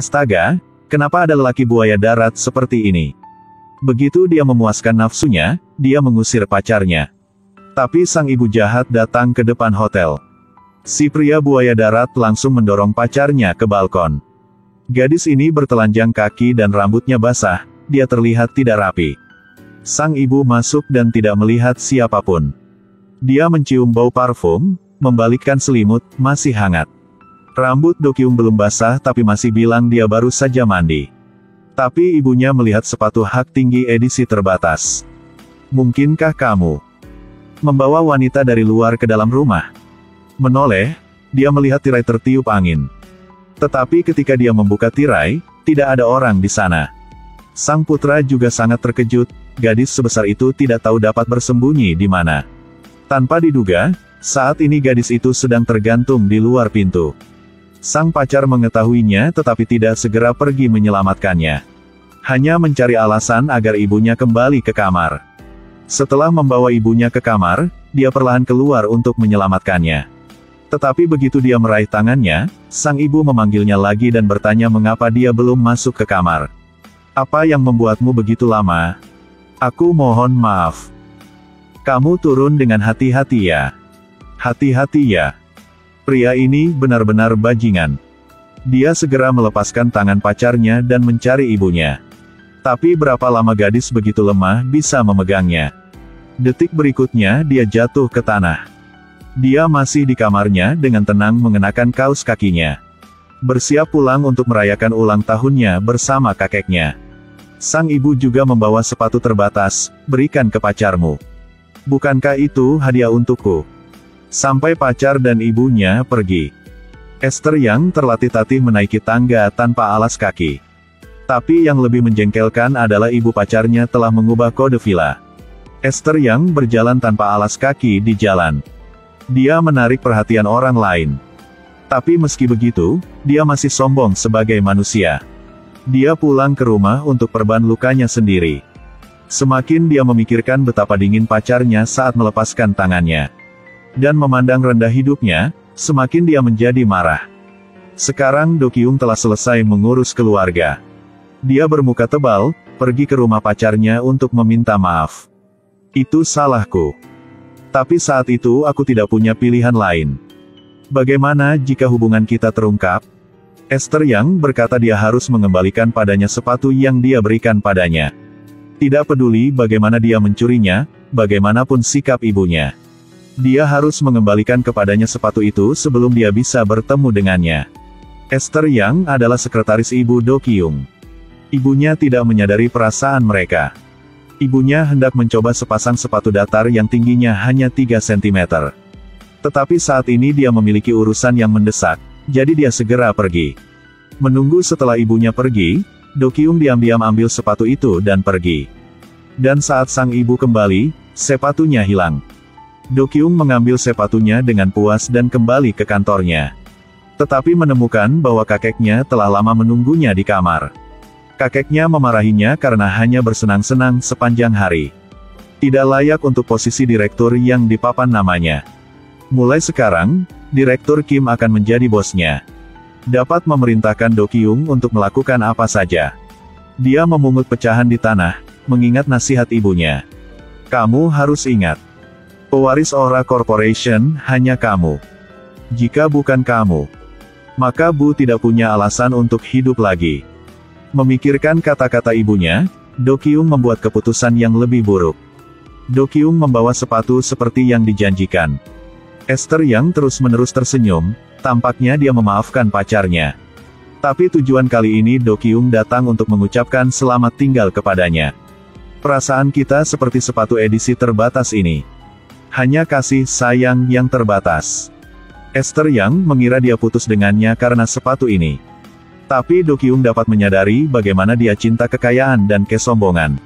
Astaga, kenapa ada lelaki buaya darat seperti ini? Begitu dia memuaskan nafsunya, dia mengusir pacarnya. Tapi sang ibu jahat datang ke depan hotel. Si pria buaya darat langsung mendorong pacarnya ke balkon. Gadis ini bertelanjang kaki dan rambutnya basah, dia terlihat tidak rapi. Sang ibu masuk dan tidak melihat siapapun. Dia mencium bau parfum, membalikkan selimut, masih hangat. Rambut Do Kyung belum basah tapi masih bilang dia baru saja mandi. Tapi ibunya melihat sepatu hak tinggi edisi terbatas. Mungkinkah kamu membawa wanita dari luar ke dalam rumah? Menoleh, dia melihat tirai tertiup angin. Tetapi ketika dia membuka tirai, tidak ada orang di sana. Sang putra juga sangat terkejut, gadis sebesar itu tidak tahu dapat bersembunyi di mana. Tanpa diduga, saat ini gadis itu sedang tergantung di luar pintu. Sang pacar mengetahuinya tetapi tidak segera pergi menyelamatkannya. Hanya mencari alasan agar ibunya kembali ke kamar. Setelah membawa ibunya ke kamar, dia perlahan keluar untuk menyelamatkannya. Tetapi begitu dia meraih tangannya, sang ibu memanggilnya lagi dan bertanya mengapa dia belum masuk ke kamar. Apa yang membuatmu begitu lama? Aku mohon maaf. Kamu turun dengan hati-hati ya. Hati-hati ya. Pria ini benar-benar bajingan. Dia segera melepaskan tangan pacarnya dan mencari ibunya. Tapi berapa lama gadis begitu lemah bisa memegangnya? Detik berikutnya dia jatuh ke tanah. Dia masih di kamarnya dengan tenang mengenakan kaos kakinya. Bersiap pulang untuk merayakan ulang tahunnya bersama kakeknya. Sang ibu juga membawa sepatu terbatas, berikan ke pacarmu. Bukankah itu hadiah untukku? Sampai pacar dan ibunya pergi. Esther yang terlatih-tatih menaiki tangga tanpa alas kaki. Tapi yang lebih menjengkelkan adalah ibu pacarnya telah mengubah kode villa. Esther yang berjalan tanpa alas kaki di jalan. Dia menarik perhatian orang lain. Tapi meski begitu, dia masih sombong sebagai manusia. Dia pulang ke rumah untuk perban lukanya sendiri. Semakin dia memikirkan betapa dingin pacarnya saat melepaskan tangannya. Dan memandang rendah hidupnya, semakin dia menjadi marah. Sekarang Do Kyung telah selesai mengurus keluarga. Dia bermuka tebal, pergi ke rumah pacarnya untuk meminta maaf. Itu salahku. Tapi saat itu aku tidak punya pilihan lain. Bagaimana jika hubungan kita terungkap? Esther yang berkata dia harus mengembalikan padanya sepatu yang dia berikan padanya. Tidak peduli bagaimana dia mencurinya, bagaimanapun sikap ibunya. Dia harus mengembalikan kepadanya sepatu itu sebelum dia bisa bertemu dengannya. Esther yang adalah sekretaris ibu Do Kyung. Ibunya tidak menyadari perasaan mereka. Ibunya hendak mencoba sepasang sepatu datar yang tingginya hanya 3 cm. Tetapi saat ini dia memiliki urusan yang mendesak, jadi dia segera pergi. Menunggu setelah ibunya pergi, Do Kyung diam-diam ambil sepatu itu dan pergi. Dan saat sang ibu kembali, sepatunya hilang. Do Kyung mengambil sepatunya dengan puas dan kembali ke kantornya. Tetapi menemukan bahwa kakeknya telah lama menunggunya di kamar. Kakeknya memarahinya karena hanya bersenang-senang sepanjang hari. Tidak layak untuk posisi direktur yang dipapan namanya. Mulai sekarang, Direktur Kim akan menjadi bosnya. Dapat memerintahkan Do Kyung untuk melakukan apa saja. Dia memungut pecahan di tanah, mengingat nasihat ibunya. Kamu harus ingat. Pewaris Aura Corporation hanya kamu. Jika bukan kamu, maka Bu tidak punya alasan untuk hidup lagi. Memikirkan kata-kata ibunya, Do Kyung membuat keputusan yang lebih buruk. Do Kyung membawa sepatu seperti yang dijanjikan. Esther yang terus-menerus tersenyum, tampaknya dia memaafkan pacarnya. Tapi tujuan kali ini Do Kyung datang untuk mengucapkan selamat tinggal kepadanya. Perasaan kita seperti sepatu edisi terbatas ini. Hanya kasih sayang yang terbatas. Esther yang mengira dia putus dengannya karena sepatu ini. Tapi Do Kyung dapat menyadari bagaimana dia cinta kekayaan dan kesombongan.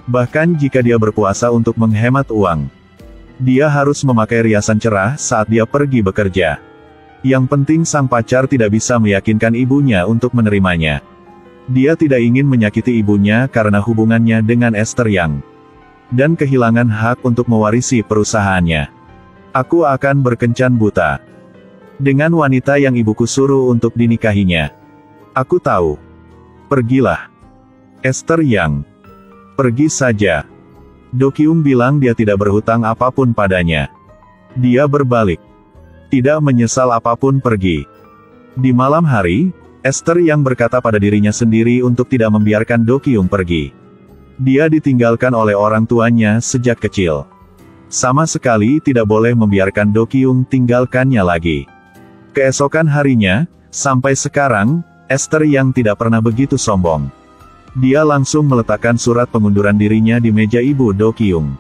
Bahkan jika dia berpuasa untuk menghemat uang, dia harus memakai riasan cerah saat dia pergi bekerja. Yang penting sang pacar tidak bisa meyakinkan ibunya untuk menerimanya. Dia tidak ingin menyakiti ibunya karena hubungannya dengan Esther Yang. Dan kehilangan hak untuk mewarisi perusahaannya. Aku akan berkencan buta dengan wanita yang ibuku suruh untuk dinikahinya. Aku tahu. Pergilah. Esther Yang. Pergi saja. Do Kyung bilang dia tidak berhutang apapun padanya. Dia berbalik. Tidak menyesal apapun pergi. Di malam hari, Esther Yang berkata pada dirinya sendiri untuk tidak membiarkan Do Kyung pergi. Dia ditinggalkan oleh orang tuanya sejak kecil. Sama sekali tidak boleh membiarkan Do Kyung tinggalkannya lagi. Keesokan harinya, sampai sekarang, Esther Yang tidak pernah begitu sombong. Dia langsung meletakkan surat pengunduran dirinya di meja ibu Do Kyung.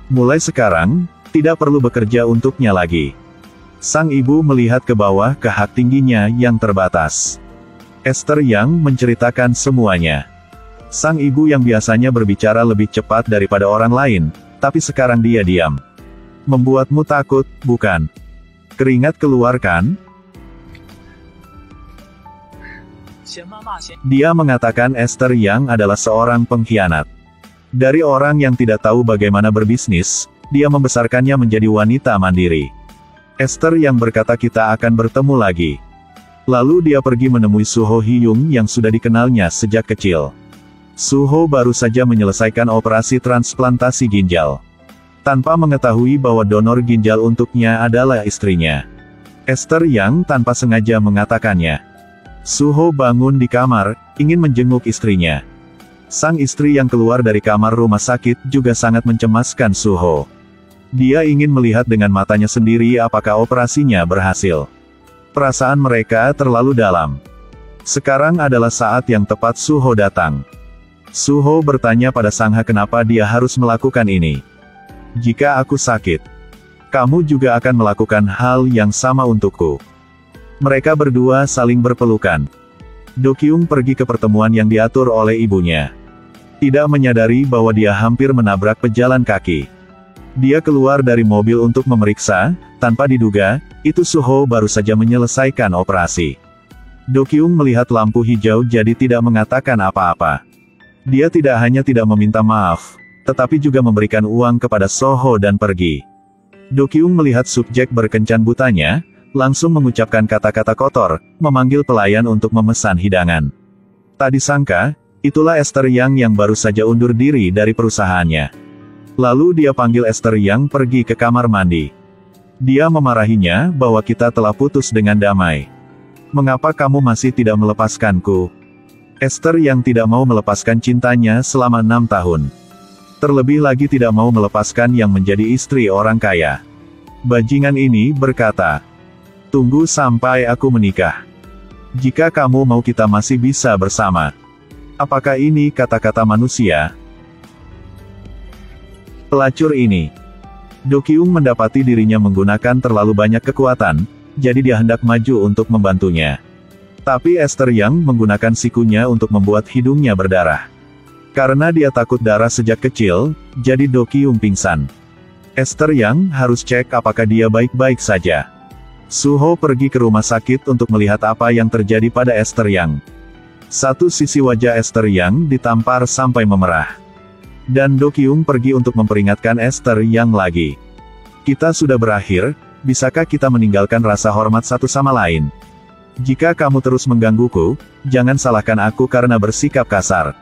Mulai sekarang, tidak perlu bekerja untuknya lagi. Sang ibu melihat ke bawah ke hak tingginya yang terbatas. Esther Yang menceritakan semuanya. Sang ibu yang biasanya berbicara lebih cepat daripada orang lain, tapi sekarang dia diam. Membuatmu takut, bukan? Keringat keluar kan? Dia mengatakan Esther Yang adalah seorang pengkhianat. Dari orang yang tidak tahu bagaimana berbisnis, dia membesarkannya menjadi wanita mandiri. Esther Yang berkata kita akan bertemu lagi. Lalu dia pergi menemui Suho Hyung yang sudah dikenalnya sejak kecil. Suho baru saja menyelesaikan operasi transplantasi ginjal. Tanpa mengetahui bahwa donor ginjal untuknya adalah istrinya. Esther Yang tanpa sengaja mengatakannya. Suho bangun di kamar, ingin menjenguk istrinya. Sang istri yang keluar dari kamar rumah sakit juga sangat mencemaskan Suho. Dia ingin melihat dengan matanya sendiri apakah operasinya berhasil. Perasaan mereka terlalu dalam. Sekarang adalah saat yang tepat Suho datang. Suho bertanya pada Sangha kenapa dia harus melakukan ini. Jika aku sakit, kamu juga akan melakukan hal yang sama untukku. Mereka berdua saling berpelukan. Do Kyung pergi ke pertemuan yang diatur oleh ibunya. Tidak menyadari bahwa dia hampir menabrak pejalan kaki. Dia keluar dari mobil untuk memeriksa, tanpa diduga, itu Suho baru saja menyelesaikan operasi. Do Kyung melihat lampu hijau jadi tidak mengatakan apa-apa. Dia tidak hanya tidak meminta maaf, tetapi juga memberikan uang kepada Suho dan pergi. Do Kyung melihat subjek berkencan butanya, langsung mengucapkan kata-kata kotor, memanggil pelayan untuk memesan hidangan. Tak disangka, itulah Esther Yang yang baru saja undur diri dari perusahaannya. Lalu dia panggil Esther Yang pergi ke kamar mandi. Dia memarahinya bahwa kita telah putus dengan damai. Mengapa kamu masih tidak melepaskanku? Esther yang tidak mau melepaskan cintanya selama 6 tahun. Terlebih lagi tidak mau melepaskan yang menjadi istri orang kaya. Bajingan ini berkata, tunggu sampai aku menikah. Jika kamu mau kita masih bisa bersama. Apakah ini kata-kata manusia? Pelacur ini. Do Kyung mendapati dirinya menggunakan terlalu banyak kekuatan, jadi dia hendak maju untuk membantunya. Tapi Esther Yang menggunakan sikunya untuk membuat hidungnya berdarah. Karena dia takut darah sejak kecil, jadi Do Kyung pingsan. Esther Yang harus cek apakah dia baik-baik saja. Suho pergi ke rumah sakit untuk melihat apa yang terjadi pada Esther Yang. Satu sisi wajah Esther Yang ditampar sampai memerah. Dan Do Kyung pergi untuk memperingatkan Esther Yang lagi. Kita sudah berakhir, bisakah kita meninggalkan rasa hormat satu sama lain? Jika kamu terus menggangguku, jangan salahkan aku karena bersikap kasar.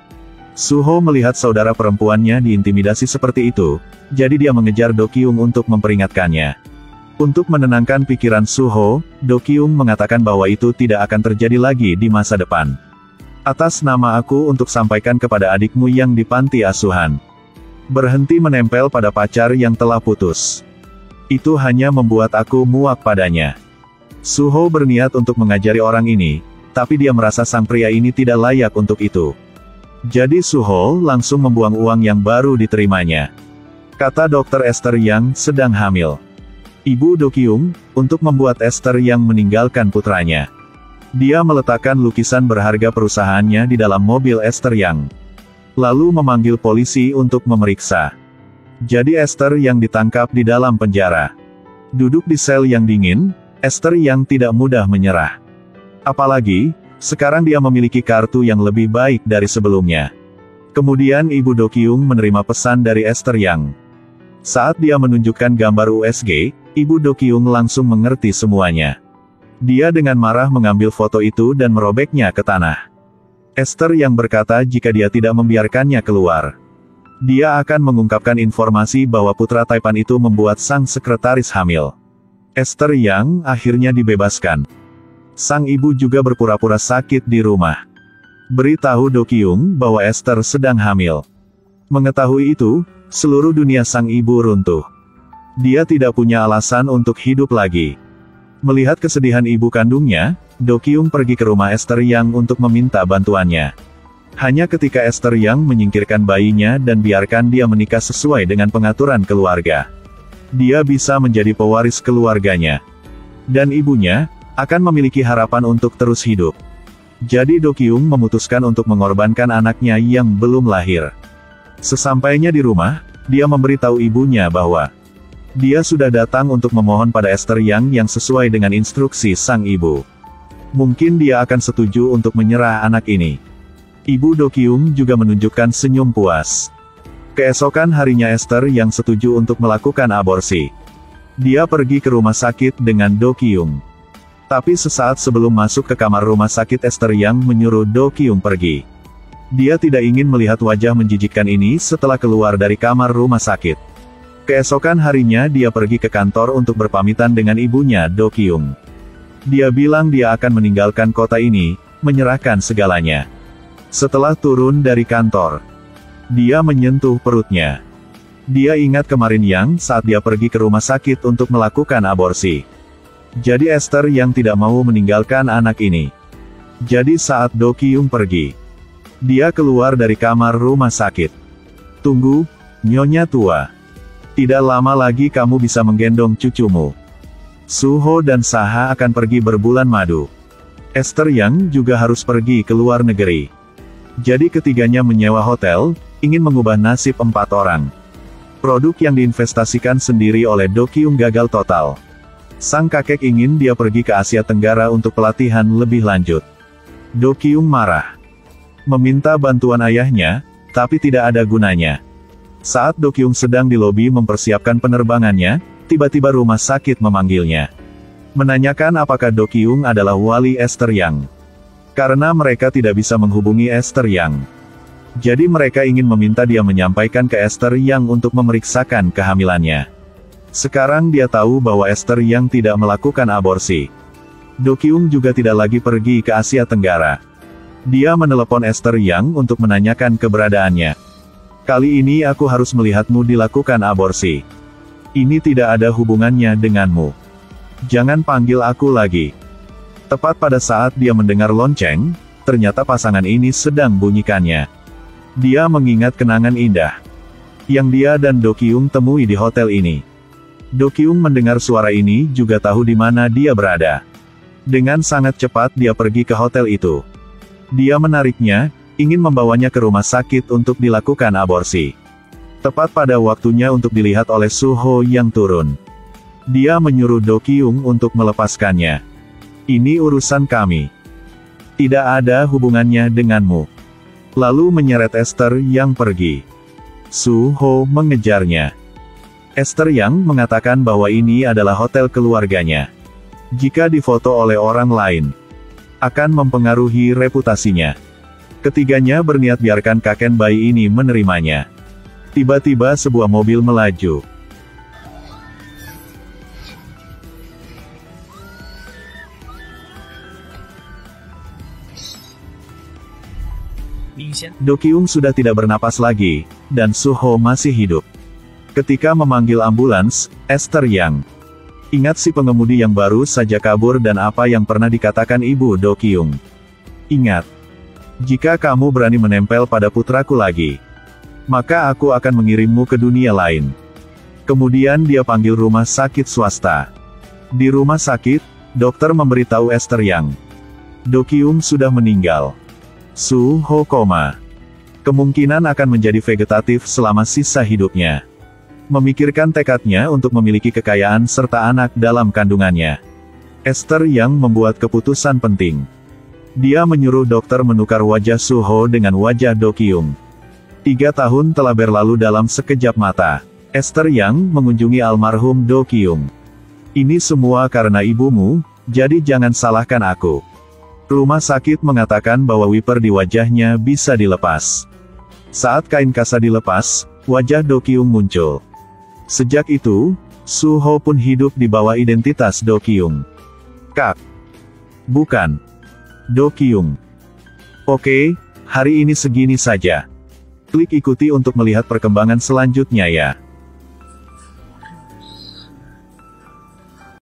Suho melihat saudara perempuannya diintimidasi seperti itu, jadi dia mengejar Do Kyung untuk memperingatkannya. Untuk menenangkan pikiran Suho, Do Kyung mengatakan bahwa itu tidak akan terjadi lagi di masa depan. Atas nama aku untuk sampaikan kepada adikmu yang di panti asuhan. Berhenti menempel pada pacar yang telah putus. Itu hanya membuat aku muak padanya. Suho berniat untuk mengajari orang ini, tapi dia merasa sang pria ini tidak layak untuk itu. Jadi Suho langsung membuang uang yang baru diterimanya. Kata dokter Esther Yang sedang hamil. Ibu Do Kyung, untuk membuat Esther Yang meninggalkan putranya. Dia meletakkan lukisan berharga perusahaannya di dalam mobil Esther Yang. Lalu memanggil polisi untuk memeriksa. Jadi Esther Yang ditangkap di dalam penjara. Duduk di sel yang dingin, Esther Yang tidak mudah menyerah. Apalagi, sekarang dia memiliki kartu yang lebih baik dari sebelumnya. Kemudian Ibu Do Kyung menerima pesan dari Esther Yang. Saat dia menunjukkan gambar USG, Ibu Do Kyung langsung mengerti semuanya. Dia dengan marah mengambil foto itu dan merobeknya ke tanah. Esther yang berkata jika dia tidak membiarkannya keluar, dia akan mengungkapkan informasi bahwa putra Taipan itu membuat sang sekretaris hamil. Esther yang akhirnya dibebaskan. Sang ibu juga berpura-pura sakit di rumah. Beritahu Do Kyung bahwa Esther sedang hamil. Mengetahui itu, seluruh dunia sang ibu runtuh. Dia tidak punya alasan untuk hidup lagi. Melihat kesedihan ibu kandungnya, Do Kyung pergi ke rumah Esther Yang untuk meminta bantuannya. Hanya ketika Esther Yang menyingkirkan bayinya dan biarkan dia menikah sesuai dengan pengaturan keluarga, dia bisa menjadi pewaris keluarganya. Dan ibunya akan memiliki harapan untuk terus hidup. Jadi Do Kyung memutuskan untuk mengorbankan anaknya yang belum lahir. Sesampainya di rumah, dia memberitahu ibunya bahwa dia sudah datang untuk memohon pada Esther yang sesuai dengan instruksi sang ibu. Mungkin dia akan setuju untuk menyerah anak ini. Ibu Do Kyung juga menunjukkan senyum puas. Keesokan harinya Esther yang setuju untuk melakukan aborsi. Dia pergi ke rumah sakit dengan Do Kyung. Tapi sesaat sebelum masuk ke kamar rumah sakit Esther yang menyuruh Do Kyung pergi. Dia tidak ingin melihat wajah menjijikkan ini setelah keluar dari kamar rumah sakit. Keesokan harinya dia pergi ke kantor untuk berpamitan dengan ibunya Do Kyung. Dia bilang dia akan meninggalkan kota ini, menyerahkan segalanya. Setelah turun dari kantor, dia menyentuh perutnya. Dia ingat kemarin saat dia pergi ke rumah sakit untuk melakukan aborsi. Jadi Esther yang tidak mau meninggalkan anak ini. Jadi saat Do Kyung pergi, dia keluar dari kamar rumah sakit. Tunggu, Nyonya tua. Tidak lama lagi kamu bisa menggendong cucumu. Suho dan Saha akan pergi berbulan madu. Esther Yang juga harus pergi ke luar negeri. Jadi ketiganya menyewa hotel, ingin mengubah nasib 4 orang. Produk yang diinvestasikan sendiri oleh Do Kyung gagal total. Sang kakek ingin dia pergi ke Asia Tenggara untuk pelatihan lebih lanjut. Do Kyung marah. Meminta bantuan ayahnya, tapi tidak ada gunanya. Saat Do Kyung sedang di lobi mempersiapkan penerbangannya, tiba-tiba rumah sakit memanggilnya. Menanyakan apakah Do Kyung adalah wali Esther Yang. Karena mereka tidak bisa menghubungi Esther Yang. Jadi mereka ingin meminta dia menyampaikan ke Esther Yang untuk memeriksakan kehamilannya. Sekarang dia tahu bahwa Esther Yang tidak melakukan aborsi. Do Kyung juga tidak lagi pergi ke Asia Tenggara. Dia menelepon Esther Yang untuk menanyakan keberadaannya. Kali ini aku harus melihatmu dilakukan aborsi. Ini tidak ada hubungannya denganmu. Jangan panggil aku lagi. Tepat pada saat dia mendengar lonceng, ternyata pasangan ini sedang bunyikannya. Dia mengingat kenangan indah yang dia dan Do Kyung temui di hotel ini. Do Kyung mendengar suara ini juga tahu di mana dia berada. Dengan sangat cepat dia pergi ke hotel itu. Dia menariknya, ingin membawanya ke rumah sakit untuk dilakukan aborsi. Tepat pada waktunya untuk dilihat oleh Suho yang turun. Dia menyuruh Do Kyung untuk melepaskannya. Ini urusan kami. Tidak ada hubungannya denganmu. Lalu menyeret Esther yang pergi. Suho mengejarnya. Esther yang mengatakan bahwa ini adalah hotel keluarganya. Jika difoto oleh orang lain, akan mempengaruhi reputasinya. Ketiganya berniat biarkan kakek bayi ini menerimanya. Tiba-tiba sebuah mobil melaju. Do Kyung sudah tidak bernapas lagi, dan Suho masih hidup. Ketika memanggil ambulans, Esther Yang ingat si pengemudi yang baru saja kabur dan apa yang pernah dikatakan ibu Do Kyung. Ingat. Jika kamu berani menempel pada putraku lagi, maka aku akan mengirimmu ke dunia lain. Kemudian dia panggil rumah sakit swasta. Di rumah sakit, dokter memberitahu Esther Yang. Do Kyung sudah meninggal. Suho koma. Kemungkinan akan menjadi vegetatif selama sisa hidupnya. Memikirkan tekadnya untuk memiliki kekayaan serta anak dalam kandungannya, Esther Yang membuat keputusan penting. Dia menyuruh dokter menukar wajah Suho dengan wajah Do Kyung. 3 tahun telah berlalu dalam sekejap mata. Esther Yang mengunjungi almarhum Do Kyung. Ini semua karena ibumu, Jadi jangan salahkan aku. Rumah sakit mengatakan bahwa wiper di wajahnya bisa dilepas. Saat kain kasa dilepas, wajah Do Kyung muncul. Sejak itu, Su Ho pun hidup di bawah identitas Do Kyung. Kak. Bukan. Do Kyung. Oke, hari ini segini saja. Klik ikuti untuk melihat perkembangan selanjutnya ya.